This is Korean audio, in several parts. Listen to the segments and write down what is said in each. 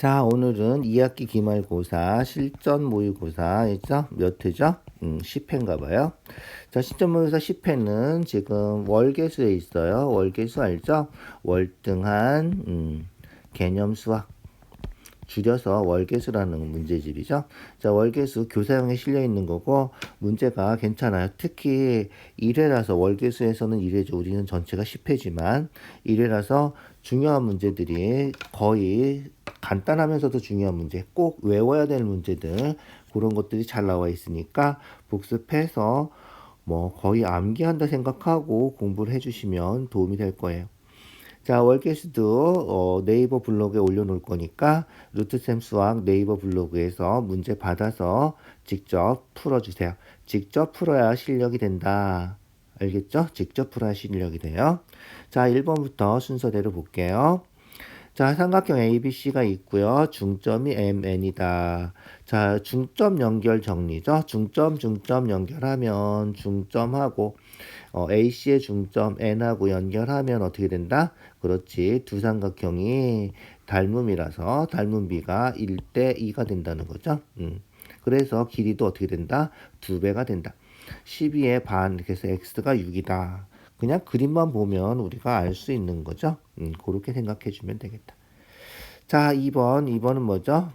자, 오늘은 2학기 기말고사 실전 모의고사죠? 몇 회죠? 10회인가 봐요. 자, 실전 모의고사 10회는 지금 월계수에 있어요. 월계수 알죠? 월등한 개념 수학. 줄여서 월계수라는 문제집이죠. 자, 월계수 교사형에 실려 있는 거고 문제가 괜찮아요. 특히 1회라서 월계수에서는 1회죠. 우리는 전체가 10회지만 1회라서 중요한 문제들이 거의 간단하면서도 중요한 문제, 꼭 외워야 될 문제들 그런 것들이 잘 나와 있으니까 복습해서 뭐 거의 암기한다 생각하고 공부를 해주시면 도움이 될 거예요. 자, 월계수도 네이버 블로그에 올려놓을 거니까 루트쌤 수학 네이버 블로그에서 문제 받아서 직접 풀어주세요. 직접 풀어야 실력이 된다. 알겠죠? 직접 풀어야 실력이 돼요. 자, 1번부터 순서대로 볼게요. 자, 삼각형 ABC가 있고요. 중점이 MN이다. 자, 중점 연결 정리죠. 중점 연결하면 중점하고 AC의 중점 N하고 연결하면 어떻게 된다? 그렇지. 두 삼각형이 닮음이라서 닮음비가 1대 2가 된다는 거죠. 그래서 길이도 어떻게 된다? 2배가 된다. 12의 반, 그래서 x가 6이다. 그냥 그림만 보면 우리가 알 수 있는 거죠. 그렇게 생각해 주면 되겠다. 자, 2번은 뭐죠?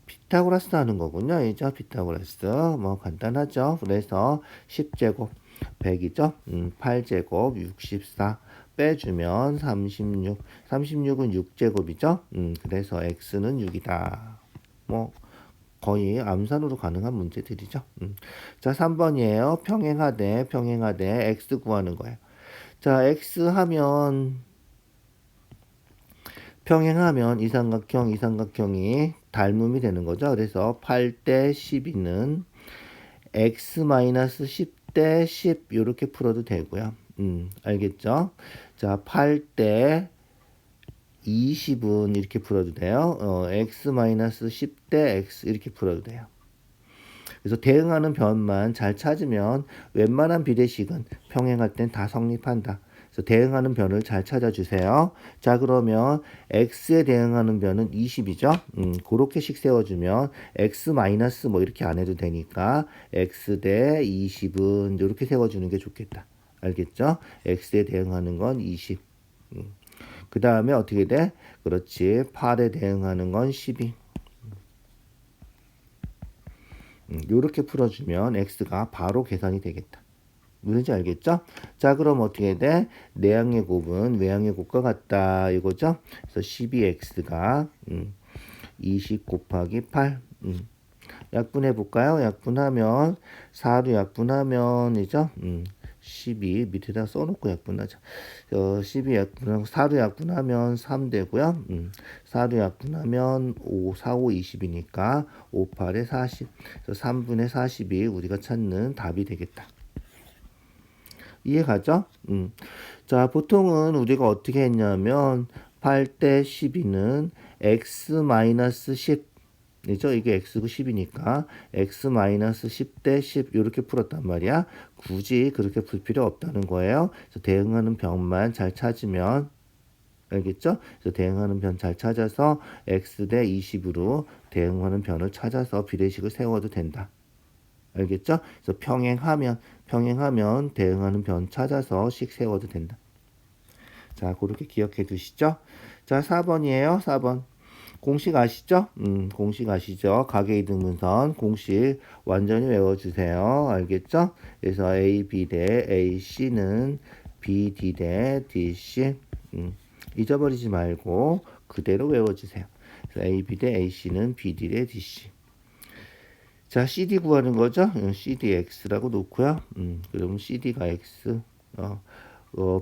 피타고라스 하는 거군요. 이죠? 피타고라스. 뭐 간단하죠. 그래서 10제곱 100이죠. 8제곱 64 빼주면 36. 36은 6제곱이죠. 그래서 x는 6이다. 뭐 거의 암산으로 가능한 문제들이죠. 자, 3번이에요. 평행하되 x 구하는 거예요. 자, x 하면 평행하면 이 삼각형이 닮음이 되는 거죠. 그래서 8대 12는 x-10대 10 이렇게 풀어도 되고요. 알겠죠? 자, 8대 20은 이렇게 풀어도 돼요. x-10대 x 이렇게 풀어도 돼요. 그래서 대응하는 변만 잘 찾으면 웬만한 비례식은 평행할 땐 다 성립한다. 그래서 대응하는 변을 잘 찾아주세요. 자, 그러면 x에 대응하는 변은 20이죠. 그렇게씩 세워주면 x 마이너스 뭐 이렇게 안 해도 되니까 x 대 20은 이렇게 세워주는 게 좋겠다. 알겠죠? x에 대응하는 건 20. 그 다음에 어떻게 돼? 그렇지. 8에 대응하는 건 12. 이렇게 풀어주면 x가 바로 계산이 되겠다. 무슨지 알겠죠? 자, 그럼 어떻게 돼? 내항의 곱은 외항의 곱과 같다. 이거죠? 그래서 12x가 20 곱하기 8. 약분해 볼까요? 약분하면 4로 약분하면이죠? 12 밑에다 써놓고 약분하자. 12 약분하고 4로 약분하면 3 되고요. 4로 약분하면 5, 4, 5, 20이니까 5, 8에 40. 그래서 3분의 40이 우리가 찾는 답이 되겠다. 이해가죠? 자, 보통은 우리가 어떻게 했냐면 8대 12는 x-10 이죠? 이게 x고 10이니까 x-10대 10 이렇게 풀었단 말이야. 굳이 그렇게 풀 필요 없다는 거예요. 그래서 대응하는 변만 잘 찾으면 알겠죠? 그래서 대응하는 변 잘 찾아서 x 대 20으로 대응하는 변을 찾아서 비례식을 세워도 된다. 알겠죠? 그래서 평행하면 대응하는 변 찾아서 식 세워도 된다. 자, 그렇게 기억해 두시죠. 자, 4번이에요. 4번. 공식 아시죠? 공식 아시죠? 가계이등분선 공식 완전히 외워주세요. 알겠죠? 그래서 AB 대 AC는 BD 대 DC. 잊어버리지 말고 그대로 외워주세요. 그래서 AB 대 AC는 BD 대 DC. 자, CD 구하는 거죠? CDX라고 놓고요. 그러면 CD가 X,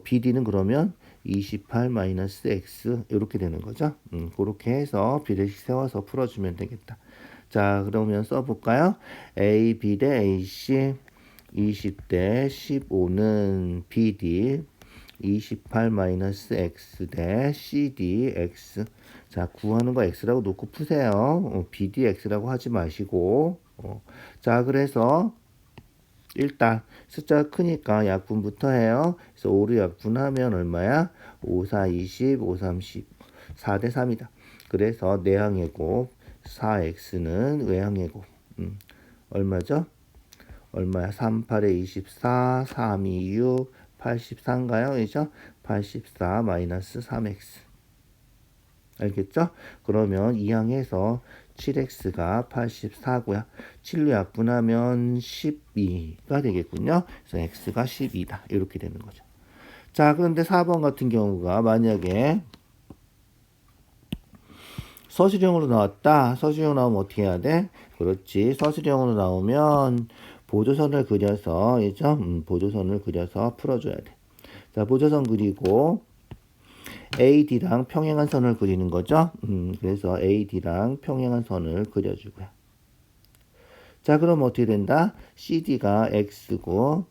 BD는 그러면 28-X 이렇게 되는 거죠. 그렇게 해서 비례식 세워서 풀어주면 되겠다. 자, 그러면 써볼까요? A, B 대 AC 20대 15는 BD 28-X 대 CDX. 자, 구하는 거 X라고 놓고 푸세요. BDX라고 하지 마시고. 자, 그래서 일단 숫자가 크니까 약분부터 해요. 그래서 5로 약분하면 얼마야? 5, 4, 20, 5, 30, 4대 3이다. 그래서 내항의 곱 4x는 외항의 곱. 얼마죠? 얼마야? 3, 8에 24, 3, 2, 6, 84인가요? 그죠? 84 마이너스 3x. 알겠죠? 그러면 이 항에서 7x가 84고요. 7로 약분하면 12가 되겠군요. 그래서 x가 12다. 이렇게 되는 거죠. 자, 그런데 4번 같은 경우가 만약에 서술형으로 나왔다. 서술형 나오면 어떻게 해야 돼? 그렇지. 서술형으로 나오면 보조선을 그려서, 그죠? 보조선을 그려서 풀어줘야 돼. 자, 보조선 그리고 AD랑 평행한 선을 그리는 거죠. 그래서 AD랑 평행한 선을 그려주고요. 자, 그럼 어떻게 된다? CD가 X고,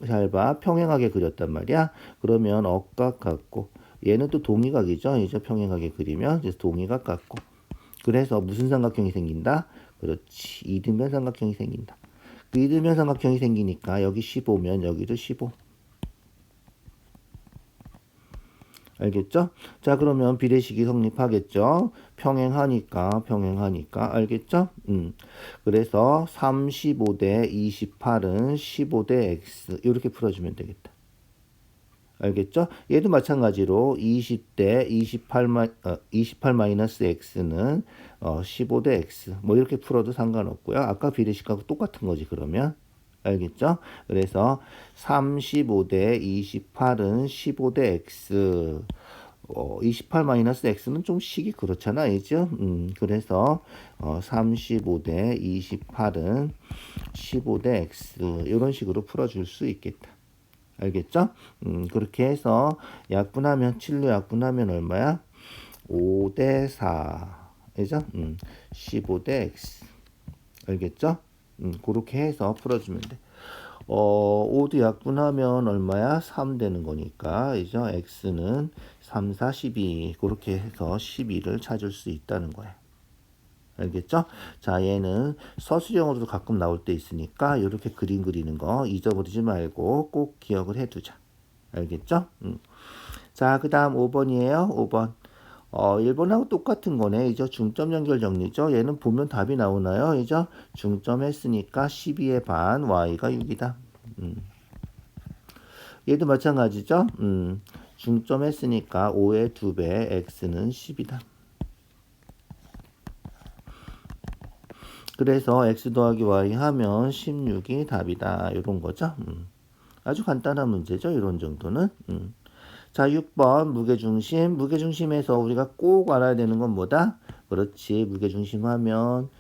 잘 봐. 평행하게 그렸단 말이야. 그러면 억각 같고, 얘는 또 동의각이죠. 이제 평행하게 그리면, 그래서 동의각 같고. 그래서 무슨 삼각형이 생긴다? 그렇지. 이등변 삼각형이 생긴다. 그 이등변 삼각형이 생기니까 여기 15면 여기도 15. 알겠죠? 자, 그러면 비례식이 성립하겠죠? 평행하니까, 알겠죠? 그래서 35대 28은 15대 x. 이렇게 풀어주면 되겠다. 알겠죠? 얘도 마찬가지로 20대 28 마이너스 x는 15대 x. 뭐 이렇게 풀어도 상관없고요. 아까 비례식하고 똑같은 거지, 그러면. 알겠죠? 그래서 35대 28은 15대 x. 28 마이너스 x는 좀 식이 그렇잖아, 알죠? 그래서 35대 28은 15대 x. 이런 식으로 풀어줄 수 있겠다. 알겠죠? 그렇게 해서 약분하면 7로 약분하면 얼마야? 5대 4. 그죠? 15대 x. 알겠죠? 그렇게 해서 풀어주면 돼. 5도 약분하면 얼마야? 3 되는 거니까. 그죠? x는 3, 4, 12. 그렇게 해서 12를 찾을 수 있다는 거야. 알겠죠? 자, 얘는 서술형으로도 가끔 나올 때 있으니까 이렇게 그림 그리는 거 잊어버리지 말고 꼭 기억을 해두자. 알겠죠? 자, 그 다음 5번이에요. 5번. 1번하고 똑같은 거네. 이제 중점 연결 정리죠. 얘는 보면 답이 나오나요? 이제 중점 했으니까 12의 반, y가 6이다. 얘도 마찬가지죠. 중점 했으니까 5의 2배, x는 10이다. 그래서 x 더하기 y 하면 16이 답이다. 이런 거죠. 아주 간단한 문제죠. 이런 정도는. 자, 6번 무게중심. 무게중심에서 우리가 꼭 알아야 되는 건 뭐다? 그렇지. 무게중심 하면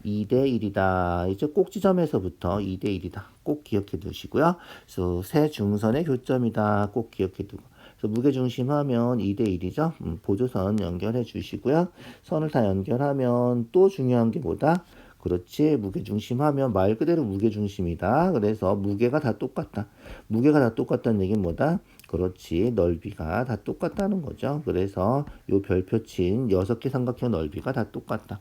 2대 1이다. 이제 꼭 지점에서부터 2대 1이다. 꼭 기억해 두시고요. 그래서 세 중선의 교점이다. 꼭 기억해 두고. 그래서 무게중심 하면 2대 1이죠. 보조선 연결해 주시고요. 선을 다 연결하면 또 중요한 게 뭐다? 그렇지. 무게중심 하면 말 그대로 무게중심이다. 그래서 무게가 다 똑같다. 무게가 다 똑같다는 얘기는 뭐다? 그렇지. 넓이가 다 똑같다는 거죠. 그래서 요 별표 친 6개 삼각형 넓이가 다 똑같다.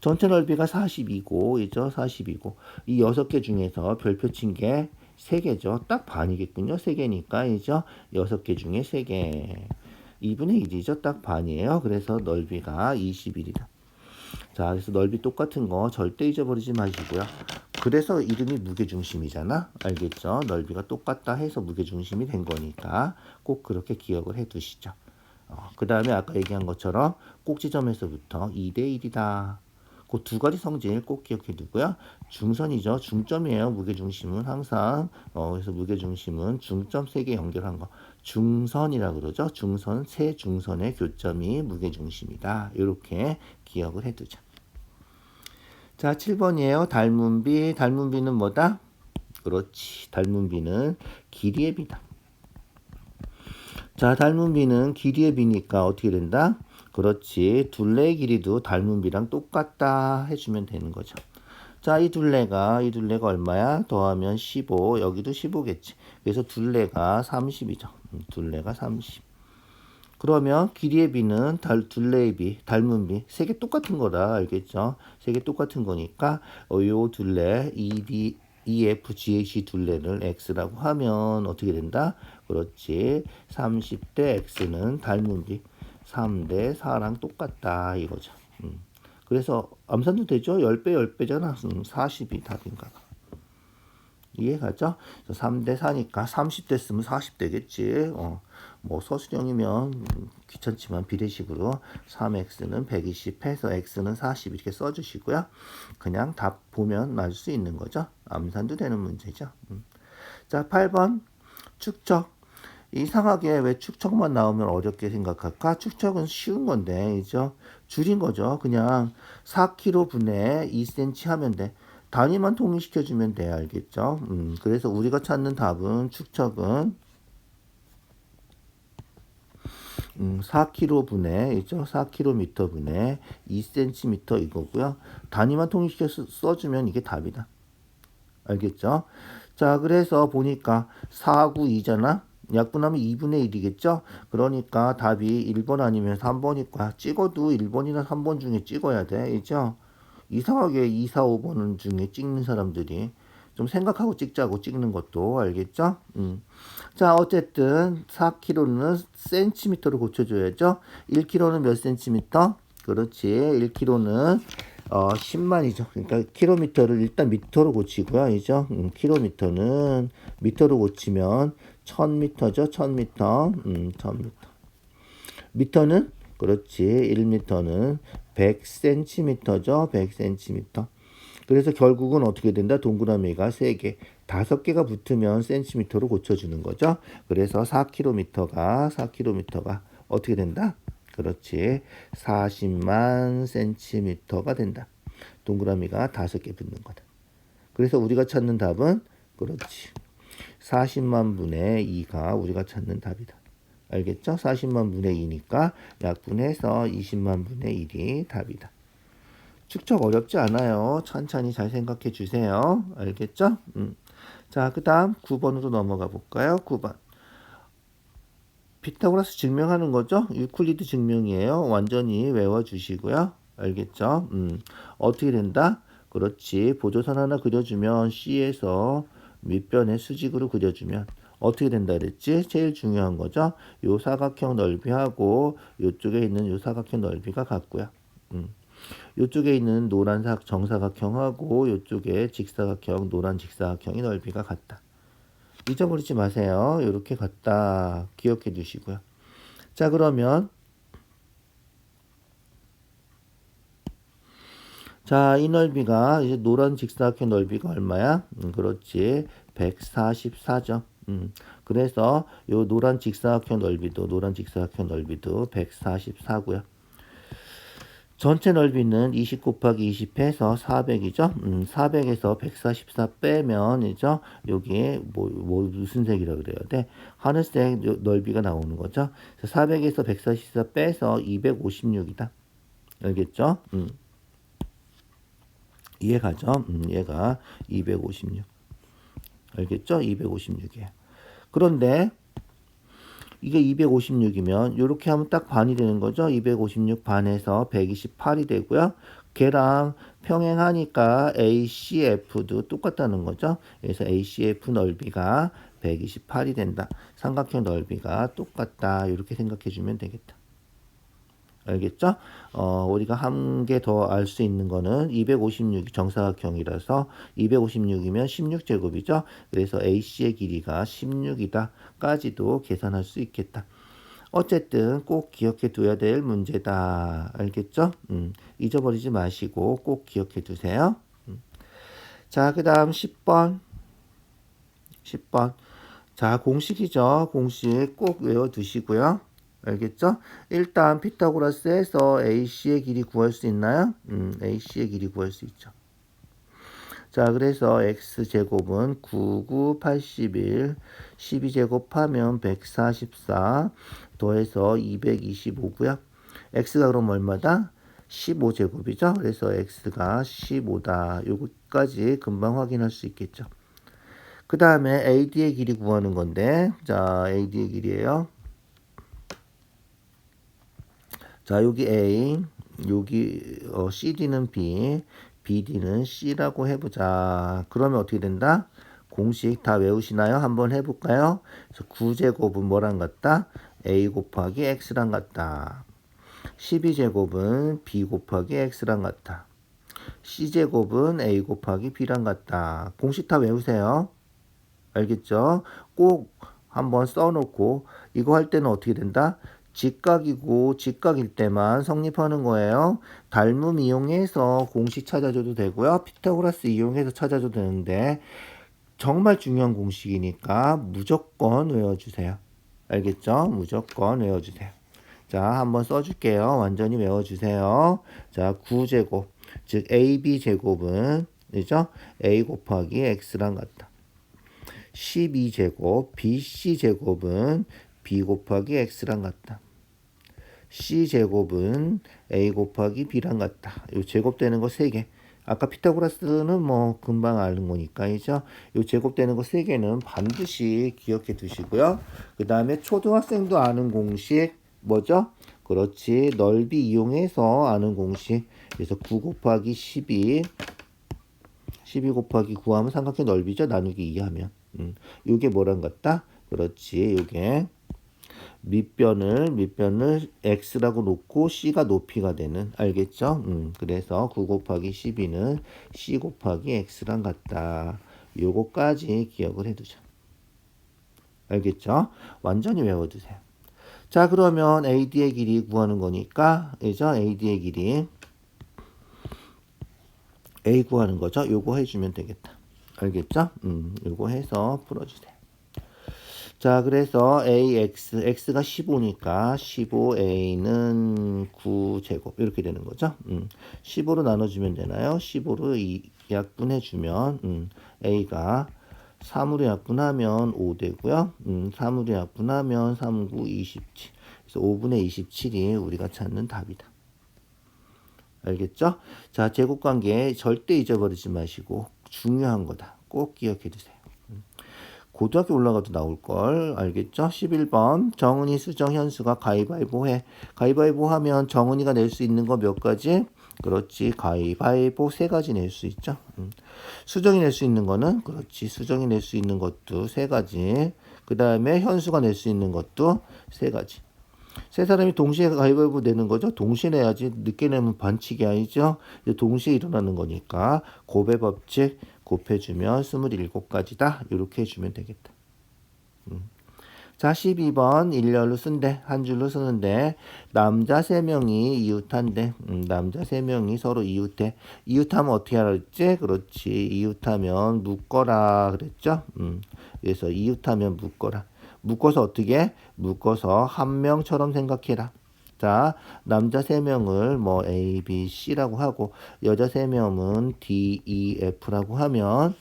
전체 넓이가 42고, 이죠? 42고. 이 6개 중에서 별표 친 게 3개죠. 딱 반이겠군요. 3개니까, 이죠? 6개 중에 3개. 2분의 1이죠. 딱 반이에요. 그래서 넓이가 21이다. 자, 그래서 넓이 똑같은 거 절대 잊어버리지 마시고요. 그래서 이름이 무게중심이잖아. 알겠죠? 넓이가 똑같다 해서 무게중심이 된 거니까 꼭 그렇게 기억을 해 두시죠. 그 다음에 아까 얘기한 것처럼 꼭지점에서부터 2대 1이다. 그 두 가지 성질 꼭 기억해 두고요. 중선이죠. 중점이에요. 무게중심은 항상. 그래서 무게중심은 중점 3개 연결한 거. 중선이라 그러죠. 중선, 세 중선의 교점이 무게중심이다. 이렇게 기억을 해 두자. 자, 7번이에요. 닮은비. 닮은비는 뭐다? 그렇지. 닮은비는 길이의 비다. 자, 닮은비는 길이의 비니까 어떻게 된다? 그렇지. 둘레의 길이도 닮은비랑 똑같다 해주면 되는 거죠. 자, 이 둘레가 얼마야? 더하면 15. 여기도 15겠지. 그래서 둘레가 30이죠. 둘레가 30. 그러면 길이의 비는 둘레의 비, 닮은비 세 개 똑같은 거다. 알겠죠? 세 개 똑같은 거니까 요 둘레 EFGH 둘레를 X라고 하면 어떻게 된다? 그렇지. 30대 X는 닮은비. 3대 4랑 똑같다 이거죠. 그래서 암산도 되죠. 10배 10배잖아. 40이 답인가 봐. 이해가죠? 3대 4니까 30대 쓰면 40대겠지. 뭐 서술형이면 귀찮지만 비례식으로 3x는 120 해서 x는 40 이렇게 써주시고요. 그냥 답 보면 맞을 수 있는 거죠. 암산도 되는 문제죠. 자, 8번 축척. 이상하게 왜 축척만 나오면 어렵게 생각할까? 축척은 쉬운 건데, 그죠? 줄인 거죠. 그냥 4kg 분의 2cm 하면 돼. 단위만 통일시켜주면 돼. 알겠죠? 그래서 우리가 찾는 답은 축척은 4kg 분의, 있죠? 4km 분의 2cm 이거고요. 단위만 통일시켜서 써주면 이게 답이다. 알겠죠? 자, 그래서 보니까 4구 2잖아? 약분하면 2분의 1이겠죠? 그러니까 답이 1번 아니면 3번이니까 찍어도 1번이나 3번 중에 찍어야 돼. 그죠? 이상하게 2, 4, 5번 중에 찍는 사람들이 좀 생각하고 찍자고 찍는 것도 알겠죠? 자, 어쨌든 4kg는 센티미터로 고쳐줘야죠. 1kg는 몇 센티미터? 그렇지. 1kg는 10만이죠. 그러니까 킬로미터를 일단 미터로 고치고요. 이죠? 킬로미터는 미터로 고치면 1000미터죠. 1000미터. 1000미터. 미터는 그렇지. 1미터는 100cm죠. 100cm. 그래서 결국은 어떻게 된다? 동그라미가 3개, 5개가 붙으면 센티미터로 고쳐주는 거죠. 그래서 4km가 어떻게 된다? 그렇지. 40만 센티미터가 된다. 동그라미가 5개 붙는 거다. 그래서 우리가 찾는 답은 그렇지. 40만 분의 2가 우리가 찾는 답이다. 알겠죠? 40만 분의 2니까 약분해서 20만 분의 1이 답이다. 축척 어렵지 않아요. 천천히 잘 생각해 주세요. 알겠죠? 자, 그 다음 9번으로 넘어가 볼까요? 9번. 피타고라스 증명하는 거죠? 유클리드 증명이에요. 완전히 외워주시고요. 알겠죠? 어떻게 된다? 그렇지. 보조선 하나 그려주면 C에서 밑변의 수직으로 그려주면 어떻게 된다 그랬지? 제일 중요한 거죠. 요 사각형 넓이하고 요쪽에 있는 요 사각형 넓이가 같고요. 요쪽에 있는 노란 정사각형하고 요쪽에 직사각형, 노란 직사각형의 넓이가 같다. 잊어버리지 마세요. 이렇게 같다. 기억해 두시고요. 자, 그러면 자, 이 넓이가 이제 노란 직사각형 넓이가 얼마야? 그렇지. 144죠. 그래서 요 노란 직사각형 넓이도 144고요. 전체 넓이는 20 곱하기 20 해서 400이죠. 400에서 144 빼면 이죠. 여기에 뭐 무슨 색이라 그래야 돼? 하늘색 넓이가 나오는 거죠. 400에서 144 빼서 256이다. 알겠죠? 이해가죠? 얘가 256. 알겠죠? 256이에요. 그런데 이게 256이면 이렇게 하면 딱 반이 되는 거죠. 256 반에서 128이 되고요. 걔랑 평행하니까 ACF도 똑같다는 거죠. 그래서 ACF 넓이가 128이 된다. 삼각형 넓이가 똑같다. 이렇게 생각해 주면 되겠다. 알겠죠? 우리가 한 개 더 알 수 있는 거는 256이 정사각형이라서 256이면 16제곱이죠. 그래서 AC의 길이가 16이다. 까지도 계산할 수 있겠다. 어쨌든 꼭 기억해 둬야 될 문제다. 알겠죠? 잊어버리지 마시고 꼭 기억해 두세요. 자, 그 다음 10번. 자, 공식이죠. 공식 꼭 외워 두시고요. 알겠죠? 일단 피타고라스에서 AC의 길이 구할 수 있나요? AC의 길이 구할 수 있죠. 자, 그래서 x제곱은 99, 81, 12제곱하면 144 더해서 225고요. x가 그럼 얼마다? 15제곱이죠. 그래서 x가 15다. 요거까지 금방 확인할 수 있겠죠. 그 다음에 AD의 길이 구하는 건데, 자, AD의 길이에요. 자, 여기 A, 여기 CD는 B, BD는 C라고 해보자. 그러면 어떻게 된다? 공식 다 외우시나요? 한번 해볼까요? 그래서 9제곱은 뭐랑 같다? A 곱하기 X랑 같다. 12제곱은 b 곱하기 x랑 같다. c제곱은 a 곱하기 b랑 같다. 공식 다 외우세요. 알겠죠? 꼭 한번 써놓고 이거 할 때는 어떻게 된다? 직각이고 직각일 때만 성립하는 거예요. 닮음 이용해서 공식 찾아줘도 되고요. 피타고라스 이용해서 찾아줘도 되는데 정말 중요한 공식이니까 무조건 외워주세요. 알겠죠? 무조건 외워주세요. 자, 한번 써줄게요. 완전히 외워주세요. 자, 9제곱, 즉 AB제곱은 그죠? A 곱하기 X랑 같다. 12제곱, BC제곱은 B 곱하기 X랑 같다. C제곱은 A 곱하기 B랑 같다. 요 제곱되는 거 3개. 아까 피타고라스는 뭐 금방 아는 거니까 이죠. 요 제곱되는 거 3개는 반드시 기억해 두시고요. 그 다음에 초등학생도 아는 공식 뭐죠? 그렇지. 넓이 이용해서 아는 공식. 그래서 9 곱하기 12 곱하기 9 하면 삼각형 넓이죠. 나누기 2 하면. 요게 뭐랑 같다? 그렇지. 요게 밑변을 x라고 놓고 c가 높이가 되는 알겠죠? 그래서 9 곱하기 12는 c 곱하기 x랑 같다. 요거까지 기억을 해두자. 알겠죠? 완전히 외워두세요. 자, 그러면 AD의 길이 구하는 거니까 그죠? AD의 길이 A 구하는 거죠? 요거 해주면 되겠다. 알겠죠? 요거 해서 풀어주세요. 자, 그래서 x가 15니까 15a는 9제곱 이렇게 되는 거죠. 15로 나눠주면 되나요? 15로 약분해주면 a가 3으로 약분하면 5 되고요. 3으로 약분하면 3, 9, 27. 그래서 5분의 27이 우리가 찾는 답이다. 알겠죠? 자, 제곱관계 절대 잊어버리지 마시고 중요한 거다. 꼭 기억해 두세요. 고등학교 올라가도 나올걸. 알겠죠? 11번 정은이 수정 현수가 가위바위보 해. 가위바위보 하면 정은이가 낼 수 있는 거 몇 가지? 그렇지. 가위바위보 3가지 낼 수 있죠. 수정이 낼 수 있는 거는 그렇지. 수정이 낼 수 있는 것도 3가지. 그 다음에 현수가 낼 수 있는 것도 3가지. 세 사람이 동시에 가위바위보 내는 거죠. 동시에 내야지. 늦게 내면 반칙이 아니죠. 동시에 일어나는 거니까 곱의 법칙 곱해주면 27가지다. 이렇게 해주면 되겠다. 자, 12번 일렬로 쓴대. 한 줄로 쓰는데 남자 3명이 이웃한데 남자 3명이 서로 이웃해. 이웃하면 어떻게 하라 그랬지? 그렇지. 이웃하면 묶어라 그랬죠. 그래서 이웃하면 묶어라. 묶어서 어떻게? 묶어서 한 명처럼 생각해라. 자, 남자 3명을 뭐 A, B, C라고 하고 여자 3명은 D, E, F라고 하면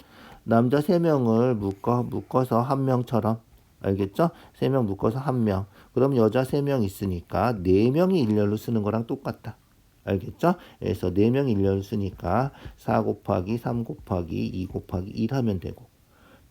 남자 3명을 묶어서 한 명처럼 알겠죠? 3명 묶어서 한 명. 그럼 여자 3명 있으니까 4명이 일렬로 쓰는 거랑 똑같다. 알겠죠? 그래서 4명이 일렬로 쓰니까 4 곱하기 3 곱하기 2 곱하기 1 하면 되고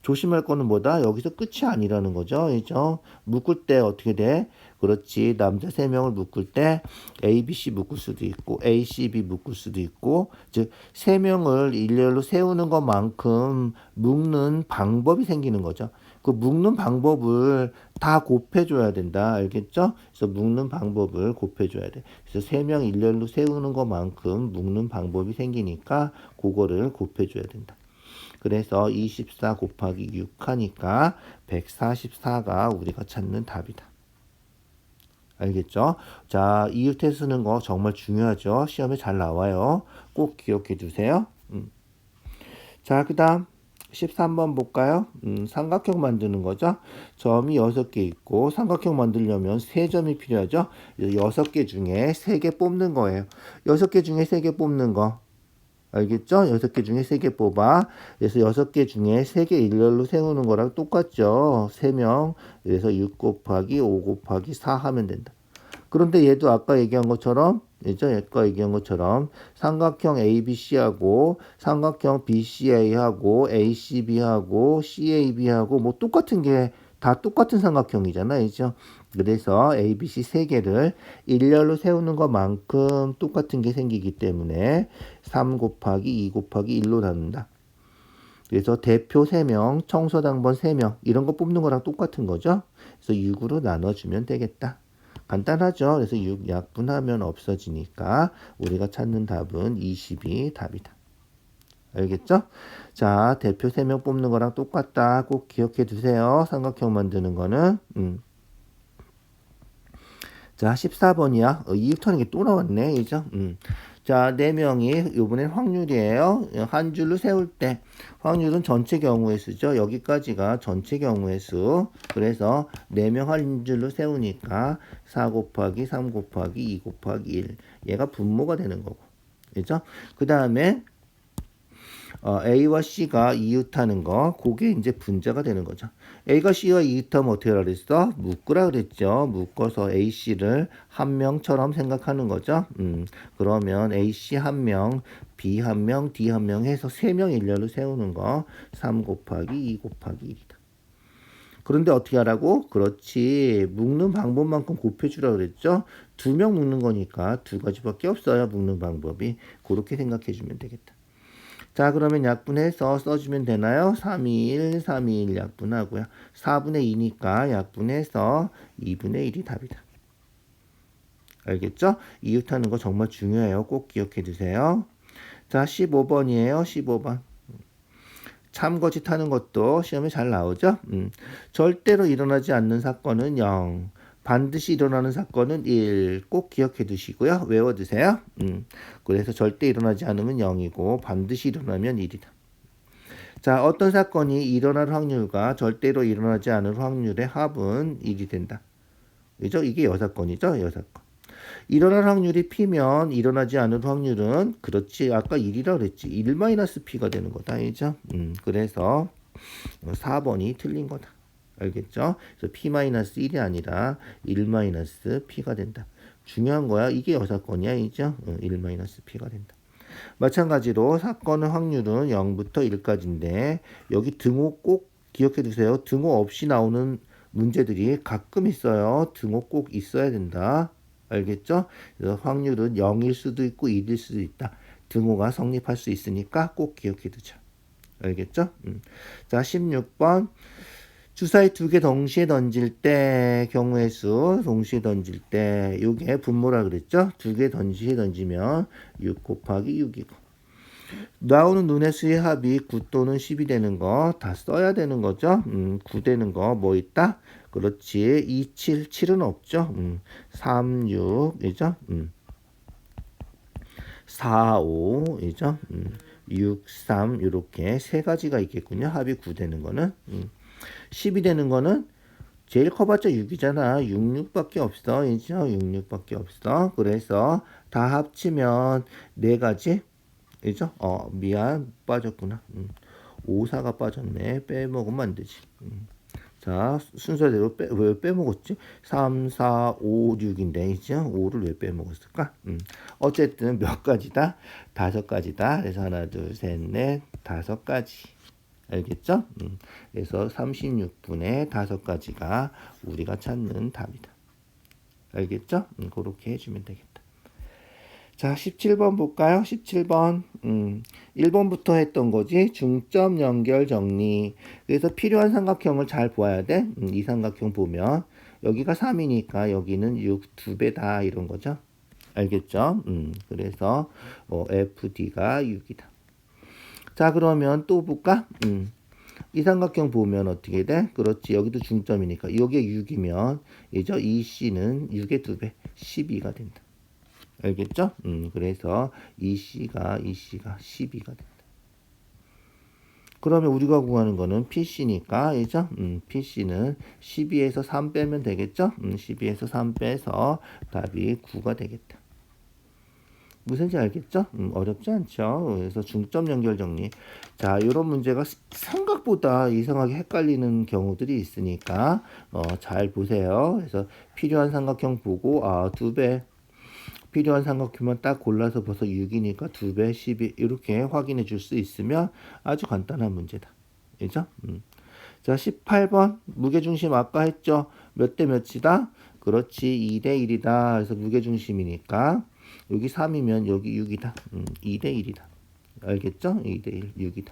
조심할 거는 뭐다? 여기서 끝이 아니라는 거죠. 그죠? 묶을 때 어떻게 돼? 그렇지. 남자 3명을 묶을 때 A, B, C 묶을 수도 있고 A, C, B 묶을 수도 있고 즉 3명을 일렬로 세우는 것만큼 묶는 방법이 생기는 거죠. 그 묶는 방법을 다 곱해줘야 된다. 알겠죠? 그래서 묶는 방법을 곱해줘야 돼. 그래서 3명 일렬로 세우는 것만큼 묶는 방법이 생기니까 그거를 곱해줘야 된다. 그래서 24 곱하기 6 하니까 144가 우리가 찾는 답이다. 알겠죠? 자, 이웃해 쓰는 거 정말 중요하죠. 시험에 잘 나와요. 꼭 기억해 두세요. 자, 그 다음 13번 볼까요? 삼각형 만드는 거죠. 점이 6개 있고 삼각형 만들려면 3점이 필요하죠. 6개 중에 3개 뽑는 거예요. 6개 중에 3개 뽑는 거. 알겠죠? 6개 중에 3개 뽑아. 그래서 6개 중에 3개 일렬로 세우는 거랑 똑같죠. 3명. 그래서 6 곱하기 5 곱하기 4 하면 된다. 그런데 얘도 아까 얘기한 것처럼, 아까 얘기한 것처럼 삼각형 ABC하고 삼각형 BCA하고 ACB하고 CAB하고 뭐 똑같은 게 다 똑같은 삼각형이잖아. 그죠? 그래서 ABC 3개를 일렬로 세우는 것만큼 똑같은 게 생기기 때문에 3 곱하기 2 곱하기 1로 나눈다. 그래서 대표 3명, 청소당번 3명 이런 거 뽑는 거랑 똑같은 거죠. 그래서 6으로 나눠주면 되겠다. 간단하죠. 그래서 6 약분하면 없어지니까 우리가 찾는 답은 20이 답이다. 알겠죠? 자, 대표 3명 뽑는 거랑 똑같다. 꼭 기억해 두세요. 삼각형 만드는 거는. 자, 14번이야. 이웃하는 게 또 나왔네. 그죠? 자, 4명이 요번엔 확률이에요. 한 줄로 세울 때 확률은 전체 경우의 수죠. 여기까지가 전체 경우의 수. 그래서 4명 한 줄로 세우니까 4 곱하기 3 곱하기 2 곱하기 1. 얘가 분모가 되는 거고. 그죠? 그 다음에 A와 C가 이웃하는 거, 그게 이제 분자가 되는 거죠. A가 C와 이웃하면 어떻게 하라 그랬어? 묶으라 그랬죠. 묶어서 A, C를 한 명처럼 생각하는 거죠. 그러면 A, C 한 명, B 한 명, D 한 명 해서 3명 일렬로 세우는 거, 3 곱하기 2 곱하기 1이다. 그런데 어떻게 하라고? 그렇지. 묶는 방법만큼 곱해주라 그랬죠. 2명 묶는 거니까 2가지밖에 없어요. 묶는 방법이. 그렇게 생각해 주면 되겠다. 자, 그러면 약분해서 써주면 되나요? 321, 321 약분하고요. 4분의 2니까 약분해서 2분의 1이 답이다. 알겠죠? 이웃하는 거 정말 중요해요. 꼭 기억해 두세요. 자, 15번이에요. 15번. 참거짓 하는 것도 시험에 잘 나오죠? 절대로 일어나지 않는 사건은 0. 반드시 일어나는 사건은 1. 꼭 기억해 두시고요. 외워두세요. 그래서 절대 일어나지 않으면 0이고 반드시 일어나면 1이다. 자, 어떤 사건이 일어날 확률과 절대로 일어나지 않을 확률의 합은 1이 된다. 그죠? 이게 여사건이죠? 여사건. 일어날 확률이 P면 일어나지 않을 확률은 그렇지. 아까 1이라 그랬지. 1-P가 되는 거다. 그죠? 그래서 4번이 틀린 거다. 알겠죠? 그래서 P-1이 아니라 1-P가 된다. 중요한 거야. 이게 여사건이야. 이죠? 1-P가 된다. 마찬가지로 사건의 확률은 0부터 1까지인데 여기 등호 꼭 기억해 두세요. 등호 없이 나오는 문제들이 가끔 있어요. 등호 꼭 있어야 된다. 알겠죠? 그래서 확률은 0일 수도 있고 1일 수도 있다. 등호가 성립할 수 있으니까 꼭 기억해 두자. 알겠죠? 자, 16번. 주사위 2개 동시에 던질 때 경우의 수 동시에 던질 때 요게 분모라 그랬죠? 2개 동시에 던지면 6 곱하기 6이고 나오는 눈의 수의 합이 9 또는 10이 되는 거 다 써야 되는 거죠? 9 되는 거 뭐 있다? 그렇지. 2, 7, 7은 없죠? 3, 6 이죠? 4, 5 이죠? 6, 3 이렇게 세 가지가 있겠군요. 합이 9 되는 거는 10이 되는 거는 제일 커봤자 6이잖아. 6, 6밖에 없어. 이죠? 6, 6밖에 없어. 그래서 다 합치면 4가지. 이죠? 미안. 빠졌구나. 5, 4가 빠졌네. 빼먹으면 안 되지. 자, 순서대로 왜 빼먹었지? 3, 4, 5, 6인데, 이죠? 5를 왜 빼먹었을까? 어쨌든 몇 가지다? 5가지다. 그래서 하나, 둘, 셋, 넷, 5가지. 알겠죠? 그래서 36분의 5가지가 우리가 찾는 답이다. 알겠죠? 그렇게 해주면 되겠다. 자, 17번 볼까요? 17번. 1번부터 했던 거지. 중점 연결 정리. 그래서 필요한 삼각형을 잘 보아야 돼. 이 삼각형 보면 여기가 3이니까 여기는 6 2배다 이런 거죠. 알겠죠? 그래서 FD가 6이다. 자, 그러면 또 볼까? 이 삼각형 보면 어떻게 돼? 그렇지. 여기도 중점이니까. 이게 6이면 이죠? 이 C는 6의 2배, 12가 된다. 알겠죠? 그래서 이 C가 12가 된다. 그러면 우리가 구하는 거는 PC니까, 그죠? PC는 12에서 3 빼면 되겠죠? 12에서 3 빼서 답이 9가 되겠다. 무슨지 알겠죠? 어렵지 않죠? 그래서 중점 연결 정리. 자, 이런 문제가 생각보다 이상하게 헷갈리는 경우들이 있으니까 잘 보세요. 그래서 필요한 삼각형 보고 2배 필요한 삼각형만 딱 골라서 벌써 6이니까 2배 12 이렇게 확인해 줄 수 있으면 아주 간단한 문제다. 그죠? 자, 18번 무게중심 아까 했죠? 몇 대 몇이다? 그렇지. 2대 1이다. 그래서 무게중심이니까 여기 3이면 여기 6이다. 2대 1이다. 알겠죠? 2대 1, 6이다.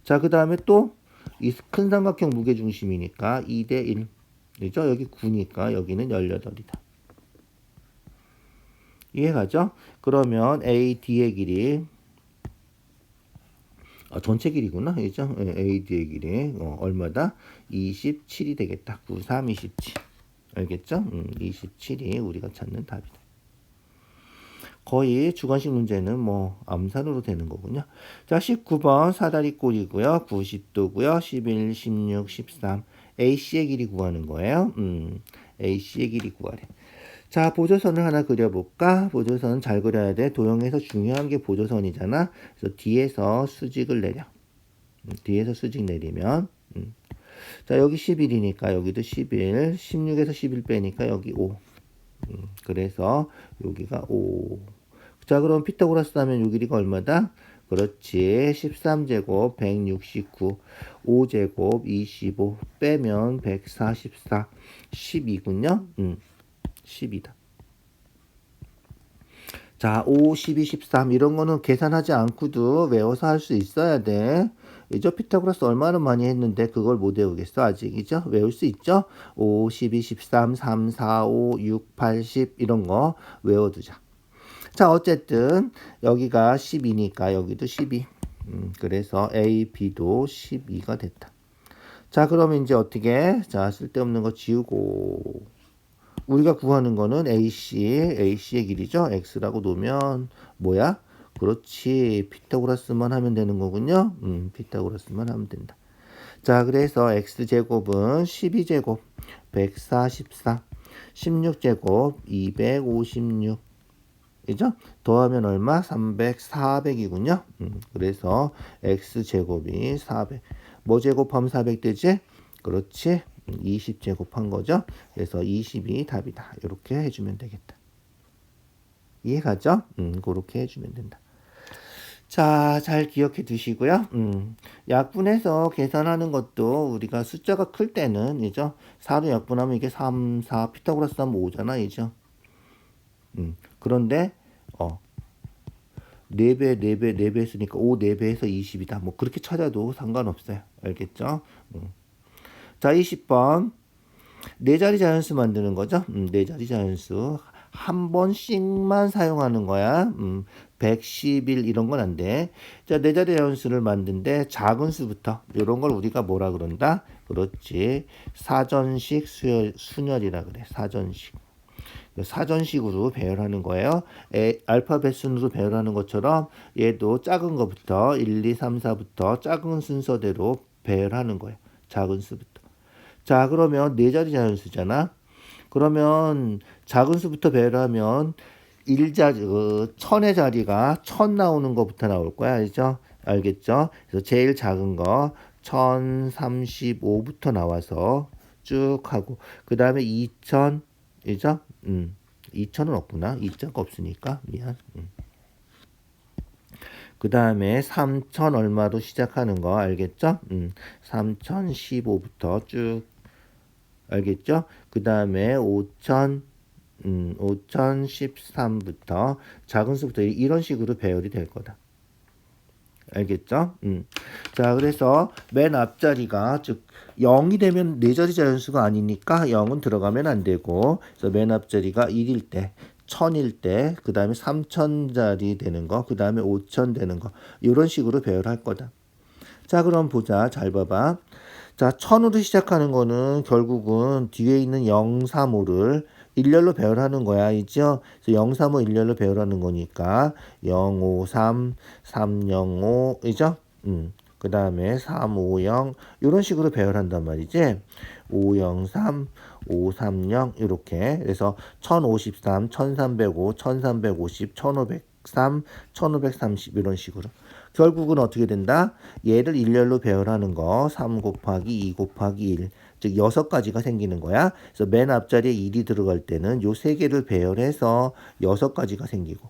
자, 그 다음에 또 이 큰 삼각형 무게중심이니까 2대 1. 그죠? 여기 9니까 여기는 18이다. 이해가죠? 그러면 AD의 길이 전체 길이구나. 그죠? AD의 길이 얼마다? 27이 되겠다. 93, 27. 알겠죠? 27이 우리가 찾는 답이다. 거의 주관식 문제는 뭐 암산으로 되는 거군요. 자, 19번 사다리 꼴이고요. 90도고요. 11, 16, 13. AC의 길이 구하는 거예요. AC의 길이 구하래. 자, 보조선을 하나 그려볼까? 보조선 잘 그려야 돼. 도형에서 중요한 게 보조선이잖아. 그래서 뒤에서 수직을 내려. 뒤에서 수직 내리면 자, 여기 11이니까 여기도 11. 16에서 11 빼니까 여기 5. 그래서 여기가 5. 자, 그럼 피타고라스 하면 요 길이가 얼마다? 그렇지. 13제곱 169. 5제곱 25. 빼면 144. 12군요. 12다. 자, 5, 12, 13 이런 거는 계산하지 않고도 외워서 할 수 있어야 돼. 이죠? 피타고라스 얼마나 많이 했는데 그걸 못 외우겠어 아직이죠? 외울 수 있죠? 5, 12, 13, 3, 4, 5, 6, 8, 10 이런 거 외워두자. 자, 어쨌든 여기가 12니까 여기도 12. 그래서 A, B도 12가 됐다. 자, 그러면 이제 어떻게? 자, 쓸데없는 거 지우고 우리가 구하는 거는 AC의 길이죠. X라고 놓으면 뭐야? 그렇지. 피타고라스만 하면 되는 거군요. 피타고라스만 하면 된다. 자, 그래서 X제곱은 12제곱 144 16제곱 256 그죠? 더하면 얼마? 300, 400이군요. 그래서 X제곱이 400. 뭐 제곱하면 400 되지? 그렇지. 20 제곱한 거죠. 그래서 20이 답이다. 이렇게 해주면 되겠다. 이해가죠? 그렇게 해주면 된다. 자, 잘 기억해 두시고요. 약분해서 계산하는 것도 우리가 숫자가 클 때는 이죠. 4로 약분하면 이게 3, 4 피타고라스 하면 5잖아, 이죠. 그런데 4배, 4배, 4배 했으니까 5, 4배 해서 20이다. 뭐 그렇게 찾아도 상관없어요. 알겠죠? 자, 20번. 네 자리 자연수 만드는 거죠. 네 자리 자연수. 한 번씩만 사용하는 거야. 111 이런 건 안 돼. 자, 네 자리 자연수를 만든데 작은 수부터 이런 걸 우리가 뭐라 그런다? 그렇지. 사전식 순열이라 그래. 사전식. 사전식으로 배열하는 거예요. 알파벳 순으로 배열하는 것처럼 얘도 작은 거부터 1, 2, 3, 4부터 작은 순서대로 배열하는 거예요. 작은 수부터. 자, 그러면 네 자리 자연수잖아. 그러면 작은 수부터 배열하면 1000의 자리가 1000 나오는 것부터 나올 거야. 알죠? 알겠죠? 그래서 제일 작은 거 1035부터 나와서 쭉 하고 그 다음에 2000 이죠? 2000은 없구나. 2자가 없으니까 미안. 그 다음에 3000 얼마로 시작하는 거 알겠죠? 3015부터 쭉 알겠죠? 그 다음에 5013부터 작은 수부터 이런 식으로 배열이 될 거다. 알겠죠? 자, 그래서 맨 앞자리가 즉 0이 되면 네 자리 자연수가 아니니까 0은 들어가면 안 되고 그래서 맨 앞자리가 1일 때 1000일 때 그 다음에 3000자리 되는 거 그 다음에 5000 되는 거 이런 식으로 배열할 거다. 자, 그럼 보자. 잘 봐봐. 자, 1000으로 시작하는 거는 결국은 뒤에 있는 0, 3, 5를 일렬로 배열하는 거야. 있죠? 그래서 0, 3, 5 일렬로 배열하는 거니까 0, 5, 3, 3, 0, 5 이죠? 그 다음에 3, 5, 0 이런 식으로 배열한단 말이지. 5, 0, 3, 5, 3, 0 이렇게. 그래서 1053, 1305, 1350, 1503, 1530 이런 식으로. 결국은 어떻게 된다? 얘를 일렬로 배열하는 거 3 곱하기 2 곱하기 1. 즉 6가지가 생기는 거야. 그래서 맨 앞자리에 1이 들어갈 때는 요 3개를 배열해서 6가지가 생기고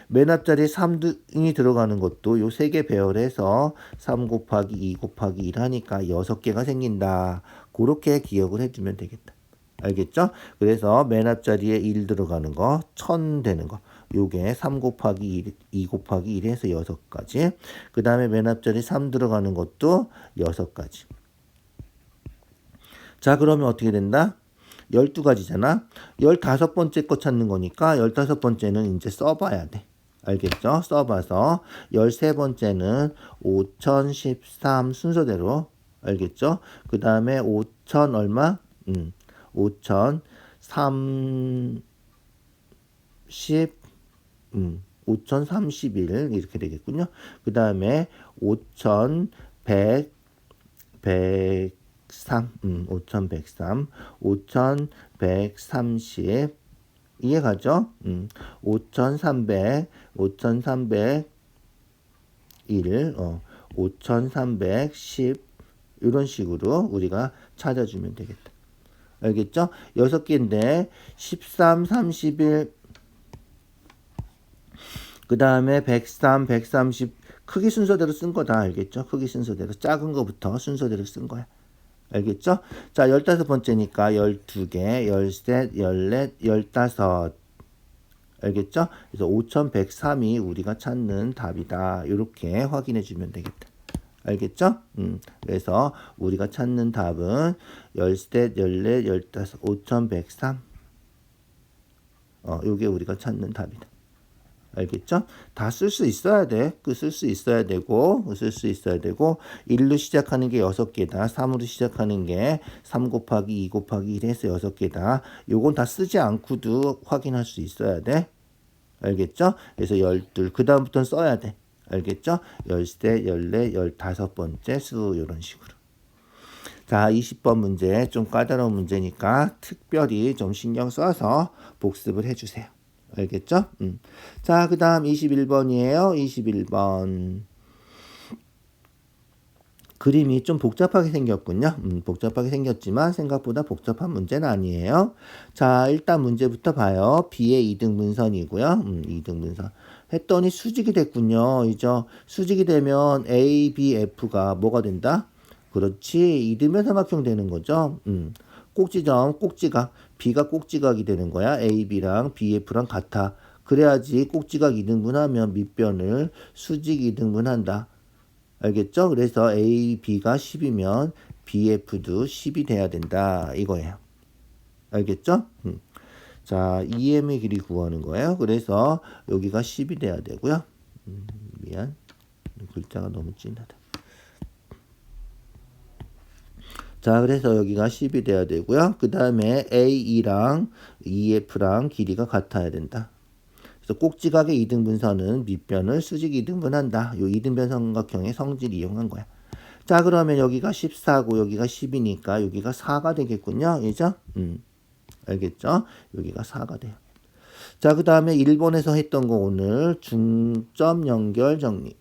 맨 앞자리에 3이 들어가는 것도 요 3개 배열해서 3 곱하기 2 곱하기 1 하니까 6개가 생긴다. 그렇게 기억을 해주면 되겠다. 알겠죠? 그래서 맨 앞자리에 1 들어가는 거 1000 되는 거 요게 3 곱하기 1, 2 곱하기 1 해서 6가지. 그 다음에 맨 앞자리 3 들어가는 것도 6가지. 자, 그러면 어떻게 된다? 12가지잖아. 15번째 거 찾는 거니까 15번째는 이제 써봐야 돼. 알겠죠? 써봐서 13번째는 5013 순서대로 알겠죠? 그 다음에 5000 얼마? 5030 5031 이렇게 되겠군요. 그 다음에 5100 103 5103 5130 이해가죠? 5300 5301 5310 이런 식으로 우리가 찾아주면 되겠다. 알겠죠? 6개인데 13, 31 그 다음에 103, 130 크기 순서대로 쓴 거다. 알겠죠? 크기 순서대로 작은 거부터 순서대로 쓴 거야. 알겠죠? 자, 15번째니까 12개, 13, 14, 15 알겠죠? 그래서 5103이 우리가 찾는 답이다. 이렇게 확인해 주면 되겠다. 알겠죠? 그래서 우리가 찾는 답은 13, 14, 15, 5103 요게 우리가 찾는 답이다. 알겠죠? 다 쓸 수 있어야 돼. 쓸 수 있어야 되고, 1로 시작하는 게 6개다. 3으로 시작하는 게 3 곱하기 2 곱하기 1 해서 6개다. 요건 다 쓰지 않고도 확인할 수 있어야 돼. 알겠죠? 그래서 12, 그 다음부터는 써야 돼. 알겠죠? 13, 14, 15번째 수, 요런 식으로. 자, 20번 문제, 좀 까다로운 문제니까 특별히 좀 신경 써서 복습을 해주세요. 알겠죠? 자, 그 다음 21번이에요. 21번. 그림이 좀 복잡하게 생겼군요. 복잡하게 생겼지만 생각보다 복잡한 문제는 아니에요. 자, 일단 문제부터 봐요. B의 2등분선이고요. 2등분선. 했더니 수직이 됐군요. 이죠? 수직이 되면 A, B, F가 뭐가 된다? 그렇지. 이등변삼각형 되는 거죠. 꼭지점, 꼭지각. B가 꼭지각이 되는 거야. A, B랑 B, F랑 같아. 그래야지 꼭지각 2등분하면 밑변을 수직 2등분한다. 알겠죠? 그래서 A, B가 10이면 B, F도 10이 돼야 된다. 이거예요. 알겠죠? 자, EM의 길이 구하는 거예요. 그래서 여기가 10이 돼야 되고요. 미안. 글자가 너무 진하다. 자, 그래서 여기가 10이 돼야 되고요. 그 다음에 AE랑 EF랑 길이가 같아야 된다. 그래서 꼭지각의 이등분선은 밑변을 수직 이등분한다. 요 이등변 삼각형의 성질 이용한 거야. 자, 그러면 여기가 14고 여기가 10이니까 여기가 4가 되겠군요. 이죠? 알겠죠? 여기가 4가 돼요. 자, 그 다음에 1번에서 했던 거 오늘 중점 연결 정리.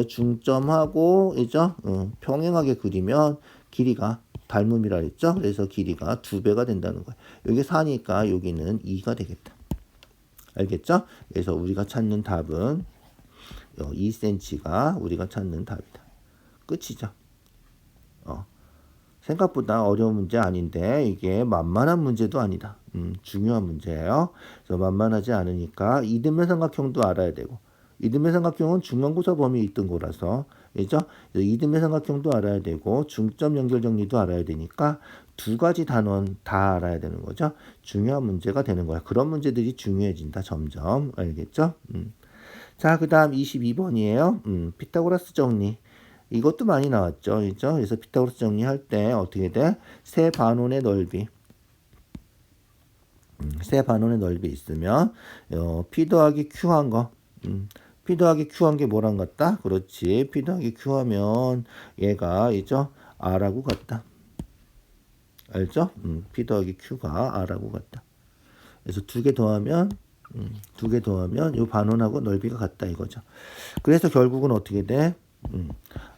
중점하고 이죠? 평행하게 그리면 길이가 닮음이라 했죠? 그래서 길이가 2배가 된다는 거예요. 여기 4니까 여기는 2가 되겠다. 알겠죠? 그래서 우리가 찾는 답은 2cm가 우리가 찾는 답이다. 끝이죠. 생각보다 어려운 문제 아닌데 이게 만만한 문제도 아니다. 중요한 문제예요. 그래서 만만하지 않으니까 이등변 삼각형도 알아야 되고 이등변 삼각형은 중간고사 범위에 있던 거라서 그죠? 이등변 삼각형도 알아야 되고 중점 연결 정리도 알아야 되니까 두 가지 단원 다 알아야 되는 거죠. 중요한 문제가 되는 거야. 그런 문제들이 중요해진다. 점점. 알겠죠? 자, 그 다음 22번이에요. 피타고라스 정리. 이것도 많이 나왔죠. 그죠? 그래서 피타고라스 정리할 때 어떻게 돼? 세 반원의 넓이. 세 반원의 넓이 있으면 P 더하기 Q 한 거. P 더하기 Q 한 게 뭐랑 같다? 그렇지. P 더하기 Q 하면 얘가 이죠? R하고 같다. 알죠? P 더하기 Q가 R하고 같다. 그래서 두 개 더하면 이 반원하고 넓이가 같다 이거죠. 그래서 결국은 어떻게 돼?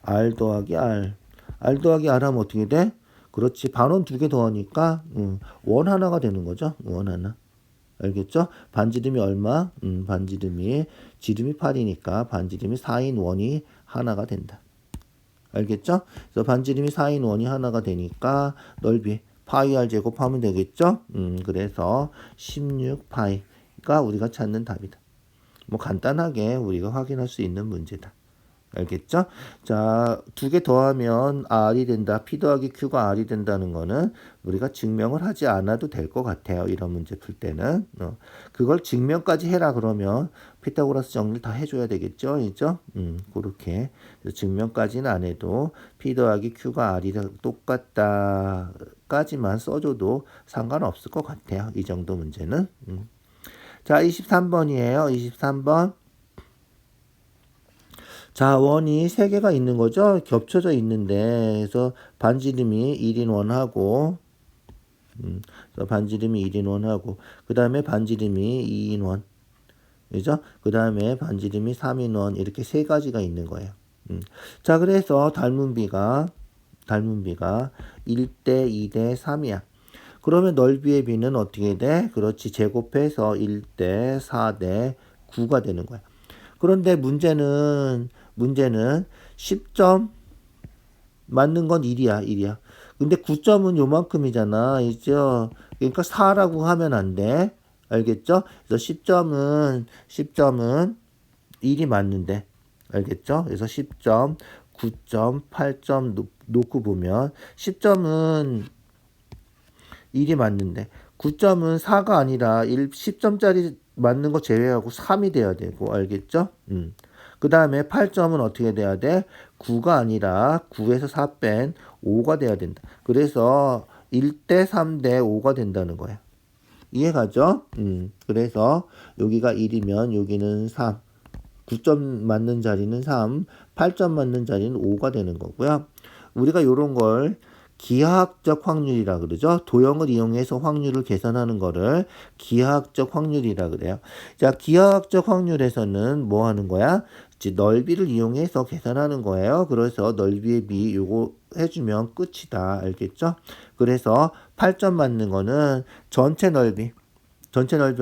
R 더하기 R. R 더하기 R 하면 어떻게 돼? 그렇지. 반원 두 개 더하니까 원 하나가 되는 거죠. 원 하나. 알겠죠? 반지름이 얼마? 반지름이 지름이 8이니까 반지름이 4인 원이 하나가 된다. 알겠죠? 그래서 반지름이 4인 원이 하나가 되니까 넓이 파이 r 제곱하면 되겠죠? 그래서 16파이가 우리가 찾는 답이다. 뭐 간단하게 우리가 확인할 수 있는 문제다. 알겠죠? 자, 두 개 더하면 R이 된다. P 더하기 Q가 R이 된다는 거는 우리가 증명을 하지 않아도 될 것 같아요. 이런 문제 풀 때는. 그걸 증명까지 해라 그러면 피타고라스 정리를 다 해줘야 되겠죠? 그죠? 그렇게. 증명까지는 안 해도 P 더하기 Q가 R이랑 똑같다. 까지만 써줘도 상관없을 것 같아요. 이 정도 문제는. 자, 23번이에요. 23번. 자, 원이 3개가 있는 거죠. 겹쳐져 있는데, 그래서 반지름이 1인 원하고, 그래서 반지름이 1인 원하고, 그 다음에 반지름이 2인 원, 그죠? 그 다음에 반지름이 3인 원, 이렇게 3가지가 있는 거예요. 자, 그래서 닮은 비가 1대 2대 3이야. 그러면 넓이의 비는 어떻게 돼? 그렇지. 제곱해서 1대 4대 9가 되는 거야. 그런데 문제는 10점 맞는 건 1이야. 근데 9점은 요만큼이잖아. 있죠? 그러니까 4라고 하면 안 돼. 알겠죠? 그래서 10점은 1이 맞는데. 알겠죠? 그래서 10점, 9점, 8점 놓고 보면 10점은 1이 맞는데 9점은 4가 아니라 10점짜리 맞는 거 제외하고 3이 돼야 되고 알겠죠? 그 다음에 8점은 어떻게 돼야 돼? 9가 아니라 9에서 4 뺀 5가 돼야 된다. 그래서 1대 3대 5가 된다는 거야. 이해가죠? 그래서 여기가 1이면 여기는 3. 9점 맞는 자리는 3, 8점 맞는 자리는 5가 되는 거고요. 우리가 요런 걸 기하학적 확률이라 그러죠. 도형을 이용해서 확률을 계산하는 거를 기하학적 확률이라 그래요. 자, 기하학적 확률에서는 뭐 하는 거야? 이제 넓이를 이용해서 계산하는 거예요. 그래서 넓이의 비 요거 해주면 끝이다. 알겠죠? 그래서 8점 맞는 거는 전체 넓이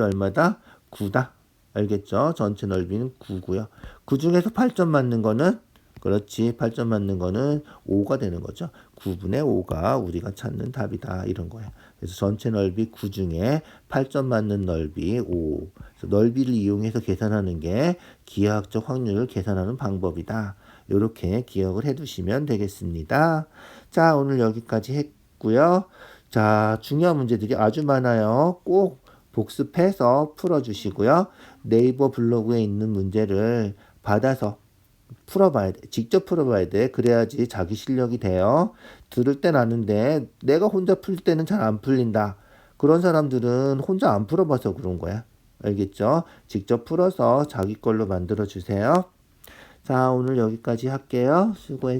얼마다? 9다. 알겠죠? 전체 넓이는 9고요. 그 중에서 8점 맞는 거는 그렇지. 8점 맞는 거는 5가 되는 거죠. 9분의 5가 우리가 찾는 답이다. 이런 거예요. 그래서 전체 넓이 9 중에 8점 맞는 넓이 5. 그래서 넓이를 이용해서 계산하는 게 기하학적 확률을 계산하는 방법이다. 이렇게 기억을 해 두시면 되겠습니다. 자, 오늘 여기까지 했고요. 자, 중요한 문제들이 아주 많아요. 꼭 복습해서 풀어주시고요. 네이버 블로그에 있는 문제를 받아서 풀어봐야 돼. 직접 풀어봐야 돼. 그래야지 자기 실력이 돼요. 들을 땐 아는데 내가 혼자 풀 때는 잘 안 풀린다. 그런 사람들은 혼자 안 풀어봐서 그런 거야. 알겠죠? 직접 풀어서 자기 걸로 만들어 주세요. 자, 오늘 여기까지 할게요. 수고했어요.